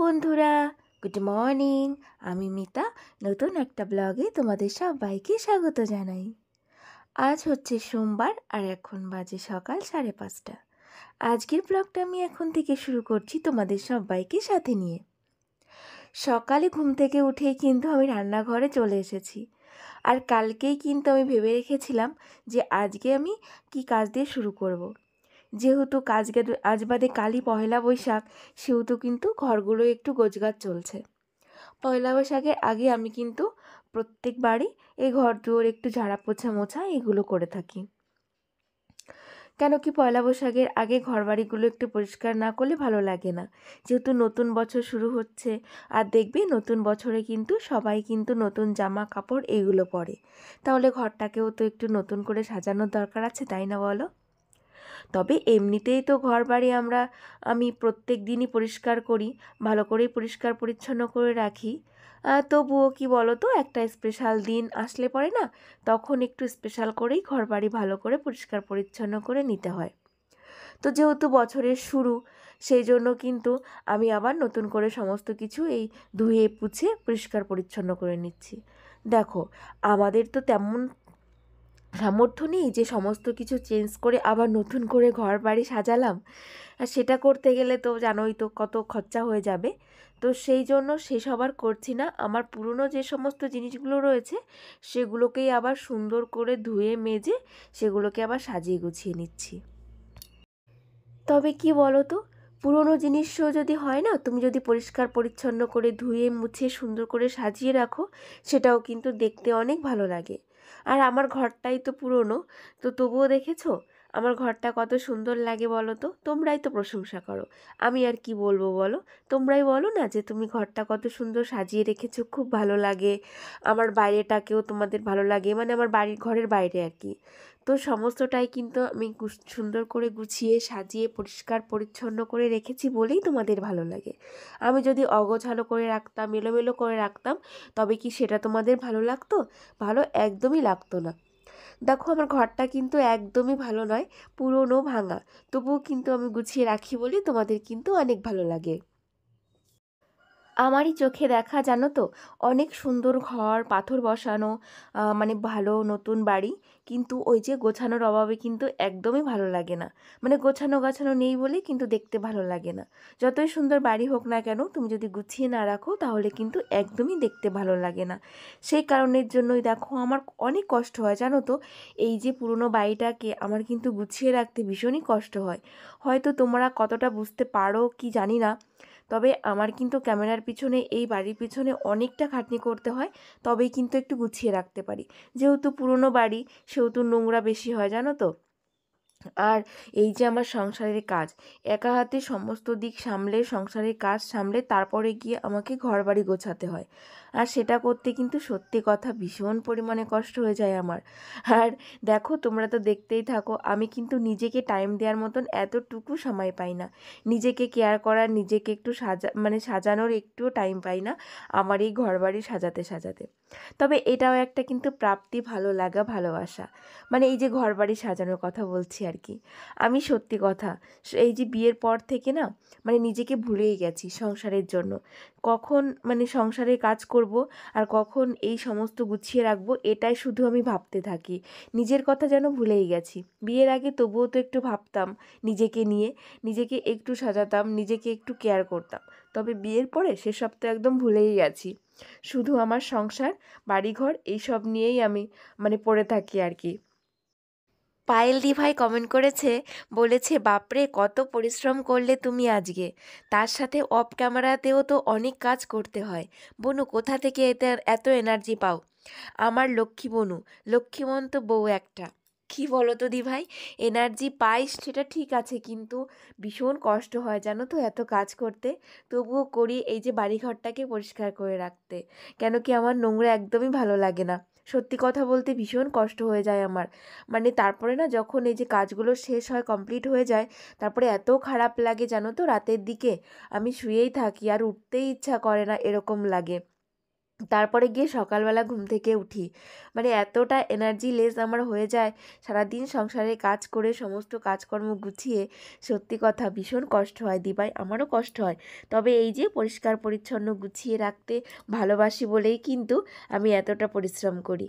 বন্ধুরা, good morning. আমি মিতা নতুন একটা ব্লগে তোমাদের সবাইকে স্বাগত জানাই। আজ হচ্ছে সোমবার আর এখন বাজে সকাল 5:30। আজকের ব্লগটা আমি এখন থেকে শুরু করছি তোমাদের সবাইকে সাথে নিয়ে। সকালে ঘুম থেকে উঠেই কিন্তু আমি রান্নাঘরে চলে এসেছি। আর কালকেই কিন্তু আমি ভেবে রেখেছিলাম যে আজকে আমি কি কাজ দিয়ে শুরু করব। যেহেতু আজ বাদে কালই পয়লা বৈশাখ, সেহেতু কিন্তু ঘরগুলো একটু গোছগাছ চলছে। পয়লা বৈশাখের আগে আমি কিন্তু প্রত্যেকবারই এই ঘর দুয়ার একটু ঝাড়া পোছা মোছা এগুলো করে থাকি। কেন কি পয়লা বৈশাখের আগে ঘরবাড়িগুলো একটু পরিষ্কার না করলে ভালো লাগে না। যেহেতু নতুন বছর শুরু হচ্ছে, আর দেখবে নতুন বছরে কিন্তু সবাই কিন্তু নতুন জামা কাপড় এইগুলো পরে, তাহলে ঘরটাকেও তো একটু নতুন করে সাজানোর দরকার আছে, তাই না বলো? তবে এমনিতেই তো ঘর বাড়ি আমি প্রত্যেক দিনই পরিষ্কার করি, ভালো করেই পরিষ্কার পরিচ্ছন্ন করে রাখি। তবুও কি বলো তো, একটা স্পেশাল দিন আসলে পরে না, তখন একটু স্পেশাল করেই ঘর বাড়ি ভালো করে পরিষ্কার পরিচ্ছন্ন করে নিতে হয়। তো যেহেতু বছরের শুরু, সেই জন্য কিন্তু আমি আবার নতুন করে সমস্ত কিছু এই ধুয়ে পুছে পরিষ্কার পরিচ্ছন্ন করে নিচ্ছি। দেখো, আমাদের তো তেমন সামর্থ্য নেই যে সমস্ত কিছু চেঞ্জ করে আবার নতুন করে ঘর বাড়ি সাজালাম, আর সেটা করতে গেলে তো জানোই তো কত খরচা হয়ে যাবে। তো সেই জন্য সেসব আর করছি না। আমার পুরনো যে সমস্ত জিনিসগুলো রয়েছে সেগুলোকেই আবার সুন্দর করে ধুয়ে মেজে সেগুলোকে আবার সাজিয়ে গুছিয়ে নিচ্ছি। তবে কি বলো তো, পুরনো জিনিসও যদি হয় না, তুমি যদি পরিষ্কার পরিচ্ছন্ন করে ধুয়ে মুছে সুন্দর করে সাজিয়ে রাখো, সেটাও কিন্তু দেখতে অনেক ভালো লাগে। আর আমার ঘরটাই তো পুরনো, তো তবুও দেখেছো আমার ঘরটা কত সুন্দর লাগে বলো তো। তোমরাই তো প্রশংসা করো, আমি আর কি বলবো বলো। তোমরাই বলো না যে তুমি ঘরটা কত সুন্দর সাজিয়ে রেখেছো, খুব ভালো লাগে। আমার বাইরেটাকেও তোমাদের ভালো লাগে, মানে আমার বাড়ির ঘরের বাইরে আর কি। তো সমস্তটাই কিন্তু আমি সুন্দর করে গুছিয়ে সাজিয়ে পরিষ্কার পরিচ্ছন্ন করে রেখেছি বলেই তোমাদের ভালো লাগে। আমি যদি অগোছালো করে রাখতাম, এলোমেলো করে রাখতাম, তবে কি সেটা তোমাদের ভালো লাগতো? ভালো একদমই লাগতো না। দেখো, আমার ঘরটা কিন্তু একদমই ভালো নয়, পুরনো ভাঙা, তবুও কিন্তু আমি গুছিয়ে রাখি বলেই তোমাদের কিন্তু অনেক ভালো লাগে। আমারই চোখে দেখা, জানো তো, অনেক সুন্দর ঘর, পাথর বসানো, মানে ভালো নতুন বাড়ি, কিন্তু ওই যে গোছানোর অভাবে কিন্তু একদমই ভালো লাগে না। মানে গোছানো গাছানো নেই বলে কিন্তু দেখতে ভালো লাগে না। যতই সুন্দর বাড়ি হোক না কেন, তুমি যদি গুছিয়ে না রাখো তাহলে কিন্তু একদমই দেখতে ভালো লাগে না। সেই কারণের জন্যই দেখো আমার অনেক কষ্ট হয়, জানো তো। এই যে পুরনো বাড়িটাকে আমার কিন্তু গুছিয়ে রাখতে ভীষণই কষ্ট হয়। হয়তো তোমরা কতটা বুঝতে পারো কি জানি না, তবে আমার কিন্তু ক্যামেরার পিছনে, এই বাড়ির পিছনে অনেকটা খাটনি করতে হয়, তবেই কিন্তু একটু গুছিয়ে রাখতে পারি। যেহেতু পুরনো বাড়ি, সেহেতু নোংরা বেশি হয়, জানো তো। আর এই যে আমার সংসারের কাজ, একা হাতে সমস্ত দিক সামলে, সংসারের কাজ সামলে তারপরে গিয়ে আমাকে ঘর বাড়ি গোছাতে হয়। আর সেটা করতে কিন্তু সত্যি কথা ভীষণ পরিমাণে কষ্ট হয়ে যায় আমার। আর দেখো, তোমরা তো দেখতেই থাকো, আমি কিন্তু নিজেকে টাইম দেওয়ার মতন এতটুকু সময় পাই না। নিজেকে কেয়ার করার, নিজেকে একটু সাজানোর একটুও টাইম পাই না আমার এই ঘর বাড়ি সাজাতে সাজাতে। তবে এটাও একটা কিন্তু প্রাপ্তি, ভালো লাগা, ভালোবাসা। মানে এই যে ঘর বাড়ি সাজানোর কথা বলছি আর কি, আমি সত্যি কথা এই যে বিয়ের পর থেকে না, মানে নিজেকে ভুলেই গেছি সংসারের জন্য। কখন মানে সংসারে কাজ করব আর কখন এই সমস্ত গুছিয়ে রাখবো, এটাই শুধু আমি ভাবতে থাকি। নিজের কথা যেন ভুলেই গেছি। বিয়ের আগে তবুও তো একটু ভাবতাম নিজেকে নিয়ে, নিজেকে একটু সাজাতাম, নিজেকে একটু কেয়ার করতাম। তবে বিয়ের পরে সেসব তো একদম ভুলেই গেছি। শুধু আমার সংসার, বাড়িঘর এইসব নিয়েই আমি মানে পড়ে থাকি আর কি। পায়েল দি ভাই কমেন্ট করেছে, বলেছে বাপরে কত পরিশ্রম করলে তুমি আজকে, তার সাথে অফ ক্যামেরাতেও তো অনেক কাজ করতে হয়। বনু, কোথা থেকে এত এনার্জি পাও? আমার লক্ষ্মী বনু, লক্ষ্মীমন্ত বউ একটা। কি বলো তো দি ভাই, এনার্জি পাই সেটা ঠিক আছে, কিন্তু ভীষণ কষ্ট হয় জানো তো এত কাজ করতে। তবুও করি এই যে বাড়িঘরটাকে পরিষ্কার করে রাখতে। কেন কি আমার নোংরা একদমই ভালো লাগে না। সত্যি কথা বলতে ভীষণ কষ্ট হয়ে যায় আমার। মানে তারপরে না, যখন এই যে কাজগুলো শেষ হয়, কমপ্লিট হয়ে যায়, তারপরে এত খারাপ লাগে জানো তো, রাতের দিকে আমি শুয়েই থাকি আর উঠতেই ইচ্ছা করে না, এরকম লাগে। তারপরে গিয়ে সকালবেলা ঘুম থেকে উঠি, মানে এতটা এনার্জি লেস আমার হয়ে যায় সারাদিন সংসারে কাজ করে সমস্ত কাজকর্ম গুছিয়ে। সত্যি কথা ভীষণ কষ্ট হয় দিভাই, আমারও কষ্ট হয়। তবে এই যে পরিষ্কার পরিচ্ছন্ন গুছিয়ে রাখতে ভালোবাসি বলেই কিন্তু আমি এতটা পরিশ্রম করি।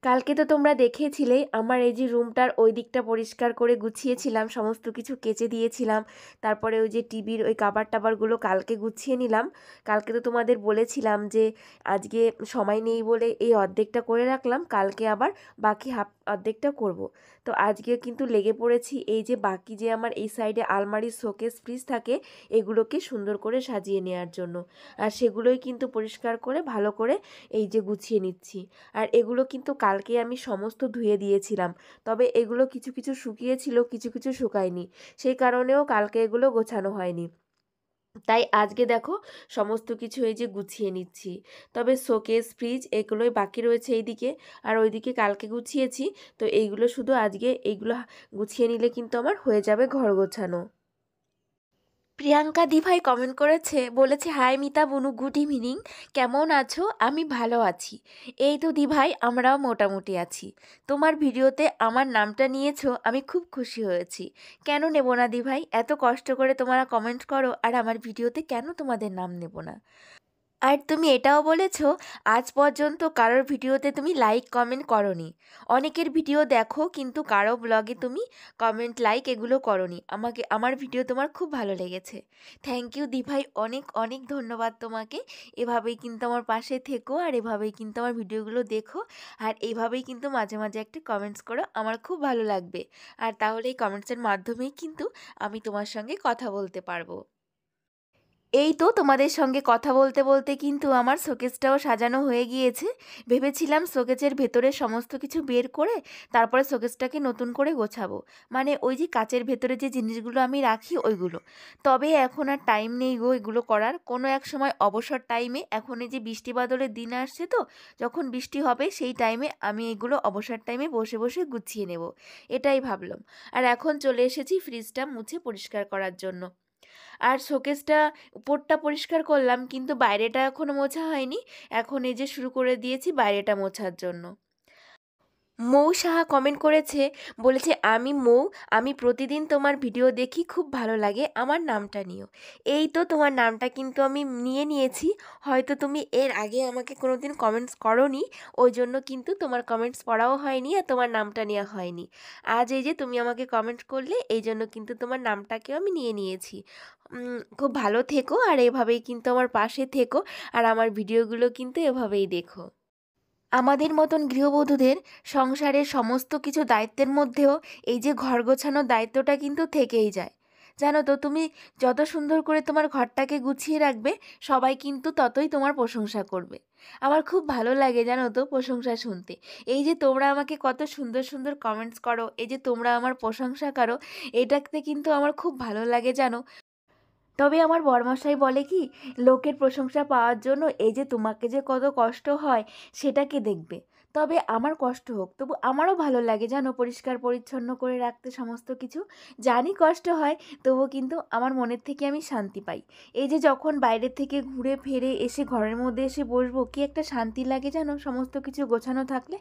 কালকে তো তোমরা দেখেছিলে আমার এই যে রুমটার ওই দিকটা পরিষ্কার করে গুছিয়েছিলাম, সমস্ত কিছু কেচে দিয়েছিলাম। তারপরে ওই যে টিভির ওই কাভার টাভারগুলো কালকে গুছিয়ে নিলাম। কালকে তো তোমাদের বলেছিলাম যে আজকে সময় নেই বলে এই অর্ধেকটা করে রাখলাম, কালকে আবার বাকি হাফ অর্ধেকটা করব। তো আজকে কিন্তু লেগে পড়েছি এই যে বাকি যে আমার এই সাইডে আলমারি শোকেস ফ্রিজ থাকে এগুলোকে সুন্দর করে সাজিয়ে নেওয়ার জন্য। আর সেগুলোই কিন্তু পরিষ্কার করে ভালো করে এই যে গুছিয়ে নিচ্ছি। আর এগুলো কিন্তু কালকে আমি সমস্ত ধুয়ে দিয়েছিলাম, তবে এগুলো কিছু কিছু শুকিয়েছিল, কিছু কিছু শুকায়নি, সেই কারণেও কালকে এগুলো গোছানো হয়নি। তাই আজকে দেখো সমস্ত কিছু এই যে গুছিয়ে নিচ্ছি। তবে শোকেস ফ্রিজ এগুলোই বাকি রয়েছে এইদিকে, আর ওইদিকে কালকে গুছিয়েছি। তো এইগুলো শুধু আজকে এইগুলো গুছিয়ে নিলে কিন্তু আমার হয়ে যাবে ঘর গোছানো। প্রিয়াঙ্কা দিভাই কমেন্ট করেছে, বলেছে হাই মিতা বুনু, গুড ইভিনিং, কেমন আছো? আমি ভালো আছি। এই তো দিভাই আমরাও মোটামুটি আছি। তোমার ভিডিওতে আমার নামটা নিয়েছো, আমি খুব খুশি হয়েছি। কেন নেব না দিভাই? এত কষ্ট করে তোমরা কমেন্ট করো আর আমার ভিডিওতে কেন তোমাদের নাম নেব না? আর তুমি এটাও বলেছো আজ পর্যন্ত কারোর ভিডিওতে তুমি লাইক কমেন্ট করনি। অনেকের ভিডিও দেখো কিন্তু কারো ব্লগে তুমি কমেন্ট লাইক এগুলো করনি। আমার ভিডিও তোমার খুব ভালো লেগেছে। থ্যাংক ইউ দিভাই, অনেক অনেক ধন্যবাদ তোমাকে। এভাবেই কিন্তু আমার পাশে থেকো আর এভাবেই কিন্তু আমার ভিডিওগুলো দেখো। আর এইভাবেই কিন্তু মাঝে মাঝে একটা কমেন্টস করো, আমার খুব ভালো লাগবে। আর তাহলে এই কমেন্টসের মাধ্যমেই কিন্তু আমি তোমার সঙ্গে কথা বলতে পারবো। এই তো তোমাদের সঙ্গে কথা বলতে বলতে কিন্তু আমার শোকেসটাও সাজানো হয়ে গিয়েছে। ভেবেছিলাম শোকেসের ভেতরে সমস্ত কিছু বের করে তারপরে শোকেসটাকে নতুন করে গোছাবো, মানে ওই যে কাচের ভেতরে যে জিনিসগুলো আমি রাখি ওইগুলো। তবে এখন আর টাইম নেই গো এগুলো করার। কোনো এক সময় অবসর টাইমে, এখন এই যে বৃষ্টি বাদলের দিন আসছে তো, যখন বৃষ্টি হবে সেই টাইমে আমি এগুলো অবসর টাইমে বসে বসে গুছিয়ে নেব, এটাই ভাবলাম। আর এখন চলে এসেছি ফ্রিজটা মুছে পরিষ্কার করার জন্য। আর শোকেসটা উপরটা পরিষ্কার করলাম কিন্তু বাইরেটা এখনও মোছা হয়নি। এখন এই যে শুরু করে দিয়েছি বাইরেটা মোছার জন্য। মৌ সাহা কমেন্ট করেছে, বলেছে আমি মৌ, আমি প্রতিদিন তোমার ভিডিও দেখি, খুব ভালো লাগে, আমার নামটা নিও। এই তো তোমার নামটা কিন্তু আমি নিয়ে নিয়েছি। হয়তো তুমি এর আগে আমাকে কোনো দিন কমেন্টস করোনি, ওই জন্য কিন্তু তোমার কমেন্টস পড়াও হয়নি আর তোমার নামটা নেওয়া হয়নি। আজ এই যে তুমি আমাকে কমেন্ট করলে এই জন্য কিন্তু তোমার নামটাকেও আমি নিয়ে নিয়েছি। খুব ভালো থেকো আর এভাবেই কিন্তু আমার পাশে থেকো আর আমার ভিডিওগুলো কিন্তু এভাবেই দেখো। আমাদের মতন গৃহবধূদের সংসারের সমস্ত কিছু দায়িত্বের মধ্যেও এই যে ঘর গোছানোর দায়িত্বটা কিন্তু থেকেই যায়। জানো তো, তুমি যত সুন্দর করে তোমার ঘরটাকে গুছিয়ে রাখবে সবাই কিন্তু ততই তোমার প্রশংসা করবে। আমার খুব ভালো লাগে জানো তো প্রশংসা শুনতে। এই যে তোমরা আমাকে কত সুন্দর সুন্দর কমেন্টস করো, এই যে তোমরা আমার প্রশংসা করো, এটাতে কিন্তু আমার খুব ভালো লাগে জানো। তবে আমার বরমশাই বলে কি, লোকের প্রশংসা পাওয়ার জন্য এই যে তোমাকে যে কত কষ্ট হয় সেটা কে দেখবে? তবে আমার কষ্ট হোক, তবু আমারও ভালো লাগে জানো পরিষ্কার পরিচ্ছন্ন করে রাখতে সমস্ত কিছু। জানি কষ্ট হয়, তবু কিন্তু আমার মনের থেকে আমি শান্তি পাই। এই যে যখন বাইরে থেকে ঘুরে ফিরে এসে ঘরের মধ্যে এসে বসবো, কি একটা শান্তি লাগে জানো সমস্ত কিছু গোছানো থাকলে।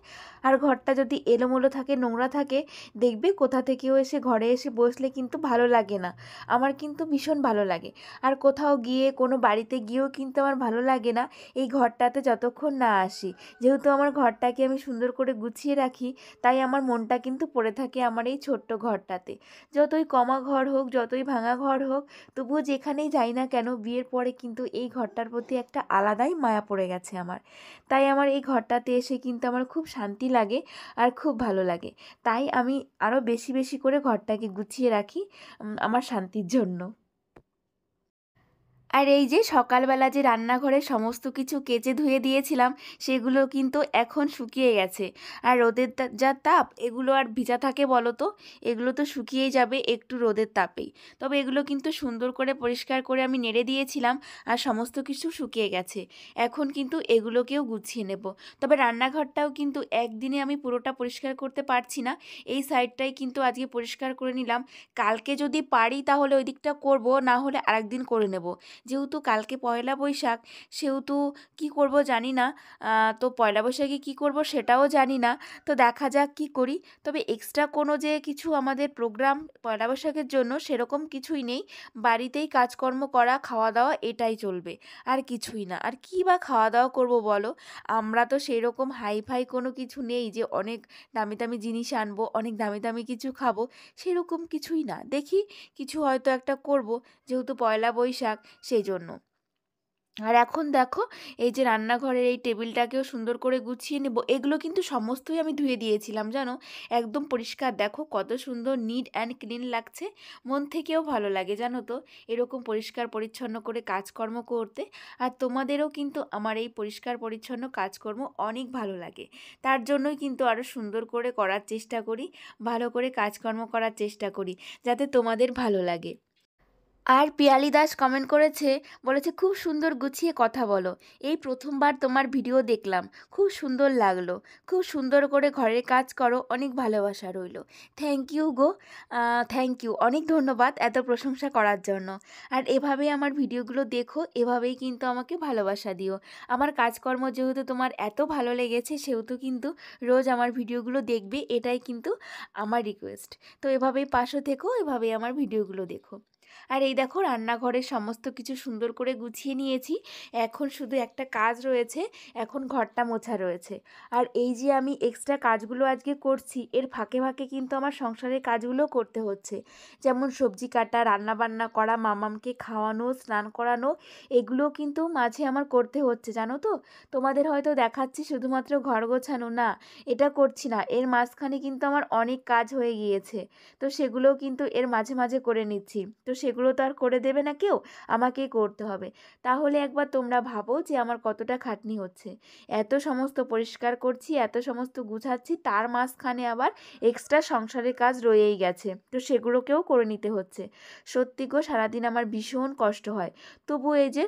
আর ঘরটা যদি এলোমেলো থাকে, নোংরা থাকে, দেখবে কোথা থেকেও এসে ঘরে এসে বসলে কিন্তু ভালো লাগে না। আমার কিন্তু ভীষণ ভালো লাগে। আর কোথাও গিয়ে কোনো বাড়িতে গিয়েও কিন্তু আমার ভালো লাগে না এই ঘরটাতে যতক্ষণ না আসি। যেহেতু আমার ঘরটাকে আমি সুন্দর করে গুছিয়ে রাখি, তাই আমার মনটা কিন্তু পড়ে থাকে আমার এই ছোট্ট ঘরটাতে। যতই কমা ঘর হোক, যতই ভাঙা ঘর হোক, তবুও যেখানেই যাই না কেন বিয়ের পরে কিন্তু এই ঘরটার প্রতি একটা আলাদাই মায়া পড়ে গেছে আমার। তাই আমার এই ঘরটাতে এসে কিন্তু আমার খুব শান্তি লাগে আর খুব ভালো লাগে। তাই আমি আরও বেশি বেশি করে ঘরটাকে গুছিয়ে রাখি আমার শান্তির জন্য। আর এই যে সকালবেলা যে রান্নাঘরে সমস্ত কিছু কেচে ধুয়ে দিয়েছিলাম সেগুলো কিন্তু এখন শুকিয়ে গেছে। আর রোদের যা তাপ, এগুলো আর ভিজা থাকে বলো তো? এগুলো তো শুকিয়েই যাবে একটু রোদের তাপেই। তবে এগুলো কিন্তু সুন্দর করে পরিষ্কার করে আমি নেড়ে দিয়েছিলাম আর সমস্ত কিছু শুকিয়ে গেছে। এখন কিন্তু এগুলোকেও গুছিয়ে নেব। তবে রান্নাঘরটাও কিন্তু একদিনে আমি পুরোটা পরিষ্কার করতে পারছি না। এই সাইডটাই কিন্তু আজকে পরিষ্কার করে নিলাম। কালকে যদি পারি তাহলে ওই দিকটা করবো, না হলে আরেকদিন করে নেব। যেহেতু কালকে পয়লা বৈশাখ, সেহেতু কী করব জানি না। তো পয়লা বৈশাখে কী করব সেটাও জানি না। তো দেখা যাক কী করি। তবে এক্সট্রা কোনো যে কিছু আমাদের প্রোগ্রাম পয়লা বৈশাখের জন্য সেরকম কিছুই নেই। বাড়িতেই কাজকর্ম করা, খাওয়া দাওয়া এটাই চলবে, আর কিছুই না। আর কী বা খাওয়া দাওয়া করব বলো? আমরা তো সেরকম হাই ফাই কোনো কিছু নেই যে অনেক দামি দামি জিনিস আনবো, অনেক দামি দামি কিছু খাবো, সেরকম কিছুই না। দেখি কিছু হয়তো একটা করব, যেহেতু পয়লা বৈশাখ সেই জন্য। আর এখন দেখো, এই যে রান্নাঘরের এই টেবিলটাকেও সুন্দর করে গুছিয়ে নেব। এগুলো কিন্তু সমস্তই আমি ধুয়ে দিয়েছিলাম জানো, একদম পরিষ্কার। দেখো কত সুন্দর নিট অ্যান্ড ক্লিন লাগছে, মন থেকেও ভালো লাগে জানো তো এরকম পরিষ্কার পরিচ্ছন্ন করে কাজকর্ম করতে। আর তোমাদেরও কিন্তু আমার এই পরিষ্কার পরিচ্ছন্ন কাজকর্ম অনেক ভালো লাগে, তার জন্যই কিন্তু আরও সুন্দর করে করার চেষ্টা করি, ভালো করে কাজকর্ম করার চেষ্টা করি, যাতে তোমাদের ভালো লাগে। আর পিয়ালি দাস কমেন্ট করেছে, বলেছে খুব সুন্দর গুছিয়ে কথা বলো, এই প্রথমবার তোমার ভিডিও দেখলাম, খুব সুন্দর লাগলো, খুব সুন্দর করে ঘরের কাজ করো, অনেক ভালোবাসা রইলো। থ্যাংক ইউ গো, থ্যাংক ইউ, অনেক ধন্যবাদ এত প্রশংসা করার জন্য। আর এভাবেই আমার ভিডিওগুলো দেখো, এভাবেই কিন্তু আমাকে ভালোবাসা দিও। আমার কাজকর্ম যেহেতু তোমার এত ভালো লেগেছে, সেহেতু কিন্তু রোজ আমার ভিডিওগুলো দেখবে, এটাই কিন্তু আমার রিকোয়েস্ট। তো এভাবেই পাশে থেকো, এভাবেই আমার ভিডিওগুলো দেখো। আর এই দেখো রান্নাঘরের সমস্ত কিছু সুন্দর করে গুছিয়ে নিয়েছি। এখন শুধু একটা কাজ রয়েছে, এখন ঘরটা মোছা রয়েছে। আর এই যে আমি এক্সট্রা কাজগুলো আজকে করছি, এর ফাঁকে ফাঁকে কিন্তু আমার সংসারের কাজগুলো করতে হচ্ছে। যেমন সবজি কাটা, রান্না বান্না করা, মামামকে খাওয়ানো, স্নান করানো, এগুলোও কিন্তু মাঝে আমার করতে হচ্ছে জানো তো। তোমাদের হয়তো দেখাচ্ছি শুধুমাত্র ঘর গোছানো, না এটা করছি না, এর মাঝখানে কিন্তু আমার অনেক কাজ হয়ে গিয়েছে। তো সেগুলোও কিন্তু এর মাঝে মাঝে করে নিচ্ছি। তো সেগুলো তো আর করে দেবে না কেউ, আমাকেই করতে হবে। তাহলে একবার তোমরা ভাবো যে আমার কতটা খাটনি হচ্ছে। এত সমস্ত পরিষ্কার করছি, এত সমস্ত গুছাচ্ছি, তার মাঝখানে আবার এক্সট্রা সংসারের কাজ রয়েই গেছে, তো সেগুলোকেও করে নিতে হচ্ছে। সত্যি গো, সারাদিন আমার ভীষণ কষ্ট হয়। তবু এই যে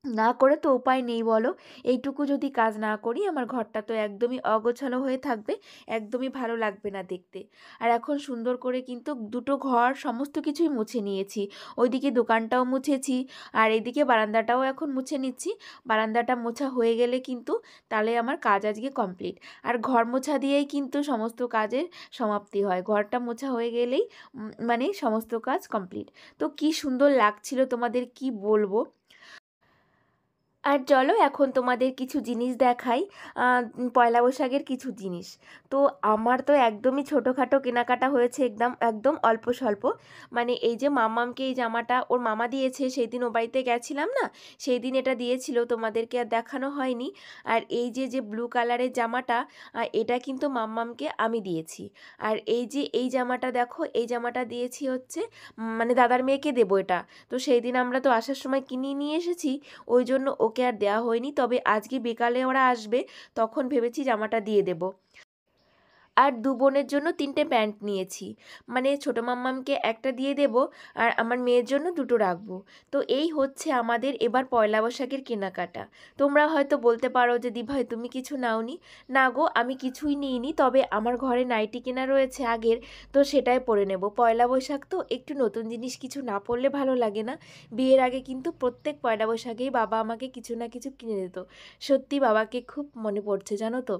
না করে তো উপায় নেই বলো। এইটুকু যদি কাজ না করি, আমার ঘরটা তো একদমই অগোছালো হয়ে থাকবে, একদমই ভালো লাগবে না দেখতে। আর এখন সুন্দর করে কিন্তু দুটো ঘর সমস্ত কিছুই মুছে নিয়েছি। ওইদিকে দোকানটাও মুছেছি, আর এইদিকে বারান্দাটাও এখন মুছে নিচ্ছি। বারান্দাটা মোছা হয়ে গেলে কিন্তু তাহলে আমার কাজ আজকে কমপ্লিট। আর ঘর মোছা দিয়েই কিন্তু সমস্ত কাজের সমাপ্তি হয়, ঘরটা মোছা হয়ে গেলেই মানে সমস্ত কাজ কমপ্লিট। তো কি সুন্দর লাগছিল তোমাদের কি বলবো। আর চলো এখন তোমাদের কিছু জিনিস দেখাই, পয়লা বৈশাখের কিছু জিনিস। তো আমার তো একদমই ছোটোখাটো কেনাকাটা হয়েছে, একদম একদম অল্প স্বল্প। মানে এই যে মামামকে এই জামাটা ওর মামা দিয়েছে, সেই দিন ও বাড়িতে গেছিলাম না, সেই দিন এটা দিয়েছিল, তোমাদেরকে আর দেখানো হয়নি। আর এই যে যে ব্লু কালারের জামাটা, এটা কিন্তু মাম্মামকে আমি দিয়েছি। আর এই যে এই জামাটা দেখো, এই জামাটা দিয়েছি হচ্ছে মানে দাদার মেয়েকে দেবো এটা। তো সেই দিন আমরা তো আসার সময় কিনে নিয়ে এসেছি, ওই জন্য ওকে আর দেওয়া হয়নি। তবে আজকে বিকালে ওরা আসবে, তখন ভেবেছি জামাটা দিয়ে দেব। আর দু বোনের জন্য 3টে প্যান্ট নিয়েছি, মানে ছোটো মাম্মামকে একটা দিয়ে দেব, আর আমার মেয়ের জন্য দুটো রাখবো। তো এই হচ্ছে আমাদের এবার পয়লা বৈশাখের কেনাকাটা। তোমরা হয়তো বলতে পারো যে দিভাই তুমি কিছু নাওনি। না গো, আমি কিছুই নিইনি, তবে আমার ঘরে নাইটি কেনা রয়েছে আগের, তো সেটাই পরে নেব। পয়লা বৈশাখ তো একটু নতুন জিনিস কিছু না পরলে ভালো লাগে না। বিয়ের আগে কিন্তু প্রত্যেক পয়লা বৈশাখেই বাবা আমাকে কিছু না কিছু কিনে দিত। সত্যি বাবাকে খুব মনে পড়ছে জানো তো।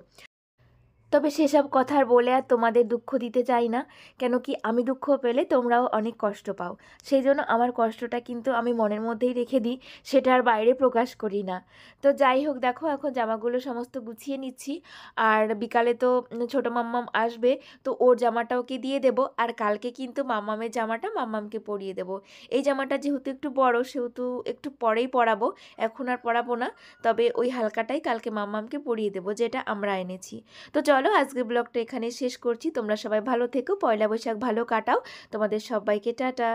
তবে সেসব কথা আর বলে আর তোমাদের দুঃখ দিতে চাই না, কেন কি আমি দুঃখ পেলে তোমরাও অনেক কষ্ট পাও। সেই জন্য আমার কষ্টটা কিন্তু আমি মনের মধ্যেই রেখে দিই, সেটা আর বাইরে প্রকাশ করি না। তো যাই হোক, দেখো এখন জামাগুলো সমস্ত গুছিয়ে নিচ্ছি। আর বিকালে তো ছোটো মাম্মাম আসবে, তো ওর জামাটা ওকে দিয়ে দেব। আর কালকে কিন্তু মাম্মামের জামাটা মাম্মামকে পরিয়ে দেব। এই জামাটা যেহেতু একটু বড়, সেহেতু একটু পরেই পরাবো, এখন আর পরাবো না। তবে ওই হালকাটাই কালকে মাম্মামকে পরিয়ে দেবো, যেটা আমরা এনেছি। তো চলো আজকের ব্লগটা এখানে শেষ করছি। তোমরা সবাই ভালো থেকো, পয়লা বৈশাখ ভালো কাটাও। তোমাদের সবাইকে টাটা।